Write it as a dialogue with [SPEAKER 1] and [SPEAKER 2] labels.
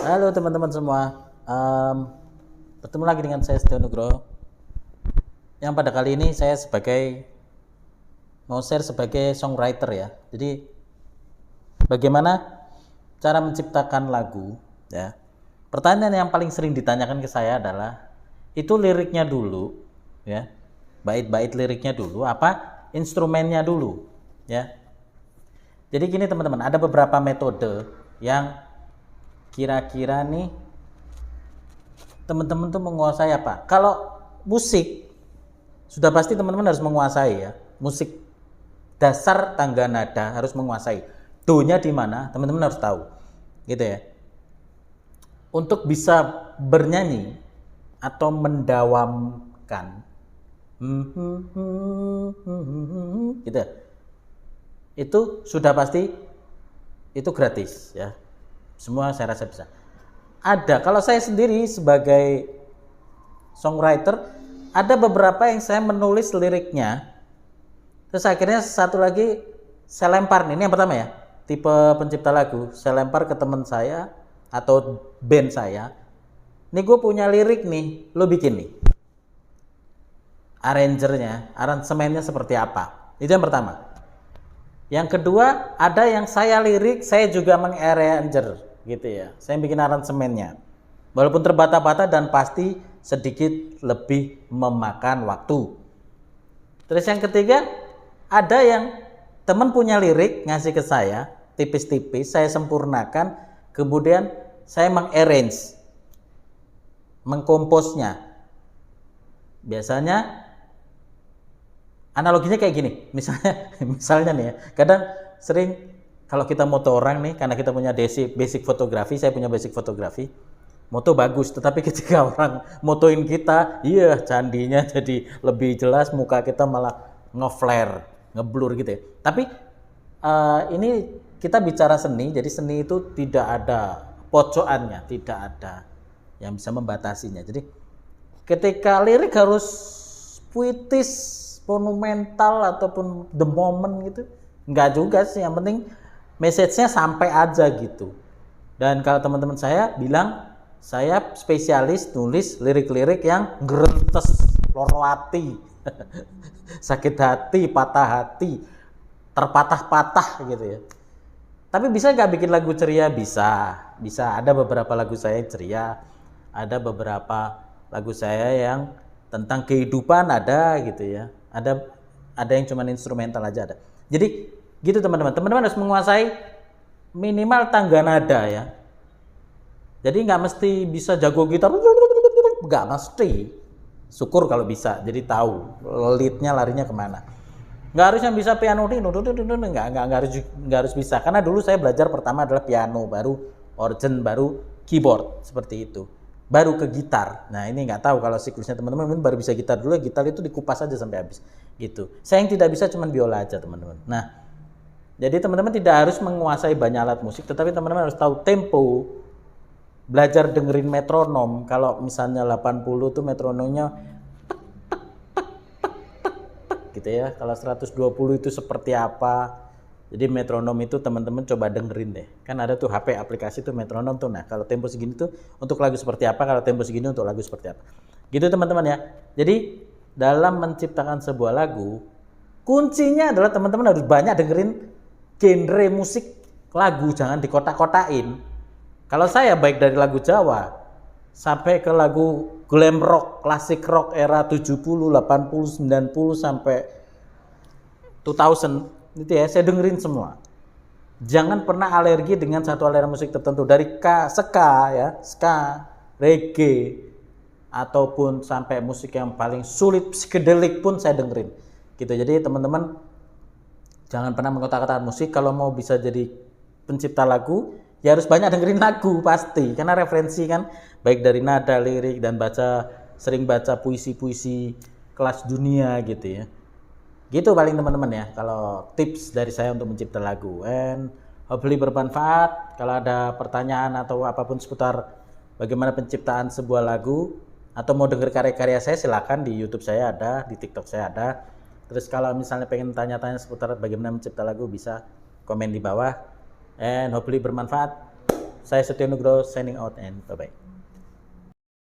[SPEAKER 1] Halo teman-teman semua. Bertemu lagi dengan saya Setia Nugroho. Yang pada kali ini saya mau share sebagai songwriter ya. Jadi bagaimana cara menciptakan lagu ya. Pertanyaan yang paling sering ditanyakan ke saya adalah itu liriknya dulu ya. Bait-bait liriknya dulu apa instrumennya dulu ya. Jadi gini teman-teman, ada beberapa metode yang kira-kira nih teman-teman tuh menguasai apa? Kalau musik sudah pasti teman-teman harus menguasai ya. Musik dasar tangga nada harus menguasai. Do-nya di mana? Teman-teman harus tahu. Gitu ya. Untuk bisa bernyanyi atau mendawamkan gitu. Itu sudah pasti itu gratis ya. Semua saya rasa bisa. Ada, kalau saya sendiri sebagai songwriter, ada beberapa yang saya menulis liriknya, terus akhirnya satu lagi saya lempar nih, ini yang pertama ya, tipe pencipta lagu, saya lempar ke teman saya atau band saya, nih gue punya lirik nih, lo bikin nih, arrangernya, aransemennya seperti apa, itu yang pertama. Yang kedua, ada yang saya lirik, saya juga mengarranger gitu ya. Saya bikin aransemennya. Walaupun terbata-bata dan pasti sedikit lebih memakan waktu. Terus yang ketiga, ada yang teman punya lirik ngasih ke saya, tipis-tipis, saya sempurnakan, kemudian saya mengarrange, mengkomposnya. Biasanya analoginya kayak gini, misalnya nih ya, kadang sering kalau kita moto orang nih, karena kita punya basic fotografi, saya punya basic fotografi, moto bagus, tetapi ketika orang motoin kita, iya candinya jadi lebih jelas, muka kita malah nge-flare, ngeblur gitu ya. Tapi ini kita bicara seni, jadi seni itu tidak ada pojokannya, tidak ada yang bisa membatasinya. Jadi ketika lirik harus puitis, monumental ataupun the moment gitu, enggak juga sih, yang penting message-nya sampai aja gitu. Dan kalau teman-teman saya bilang, saya spesialis nulis lirik-lirik yang gerentes, loro hati, sakit hati, patah hati, terpatah-patah gitu ya. Tapi bisa nggak bikin lagu ceria? Bisa. Ada beberapa lagu saya ceria, ada beberapa lagu saya yang tentang kehidupan ada gitu ya. Ada yang cuma instrumental aja ada. Jadi gitu teman-teman. Teman-teman harus menguasai minimal tangga nada ya. Jadi nggak mesti bisa jago gitar, nggak mesti. Syukur kalau bisa. Jadi tahu leadnya larinya kemana. Nggak harus yang bisa piano, nggak harus bisa. Karena dulu saya belajar pertama adalah piano, baru organ, baru keyboard seperti itu. Baru ke gitar. Nah ini nggak tahu kalau siklusnya teman-teman baru bisa gitar dulu, gitar itu dikupas aja sampai habis gitu. Saya yang tidak bisa cuman biola aja teman-teman. Nah jadi teman-teman tidak harus menguasai banyak alat musik, tetapi teman-teman harus tahu tempo, belajar dengerin metronom. Kalau misalnya 80 tuh metronomnya gitu ya, kalau 120 itu seperti apa. Jadi metronom itu teman-teman coba dengerin deh. Kan ada tuh HP aplikasi tuh metronom tuh. Nah, kalau tempo segini tuh untuk lagu seperti apa, kalau tempo segini untuk lagu seperti apa. Gitu teman-teman ya. Jadi dalam menciptakan sebuah lagu, kuncinya adalah teman-teman harus banyak dengerin genre musik lagu, jangan dikotak-kotakin. Kalau saya baik dari lagu Jawa sampai ke lagu glam rock, klasik rock era 70, 80, 90 sampai 2000 itu ya, saya dengerin semua. Jangan pernah alergi dengan satu aliran musik tertentu, dari ska, reggae, ataupun sampai musik yang paling sulit psychedelic pun saya dengerin. Gitu. Jadi teman-teman jangan pernah mengkotak-kotakan musik. Kalau mau bisa jadi pencipta lagu, ya harus banyak dengerin lagu pasti. Karena referensi kan baik dari nada, lirik, dan sering baca puisi-puisi kelas dunia gitu ya. Gitu paling teman-teman ya, kalau tips dari saya untuk mencipta lagu. And hopefully bermanfaat. Kalau ada pertanyaan atau apapun seputar bagaimana penciptaan sebuah lagu, atau mau denger karya-karya saya, silakan di YouTube saya ada, di TikTok saya ada. Terus kalau misalnya pengen tanya-tanya seputar bagaimana mencipta lagu, bisa komen di bawah. And hopefully bermanfaat. Saya Setia Nugroho signing out and bye-bye.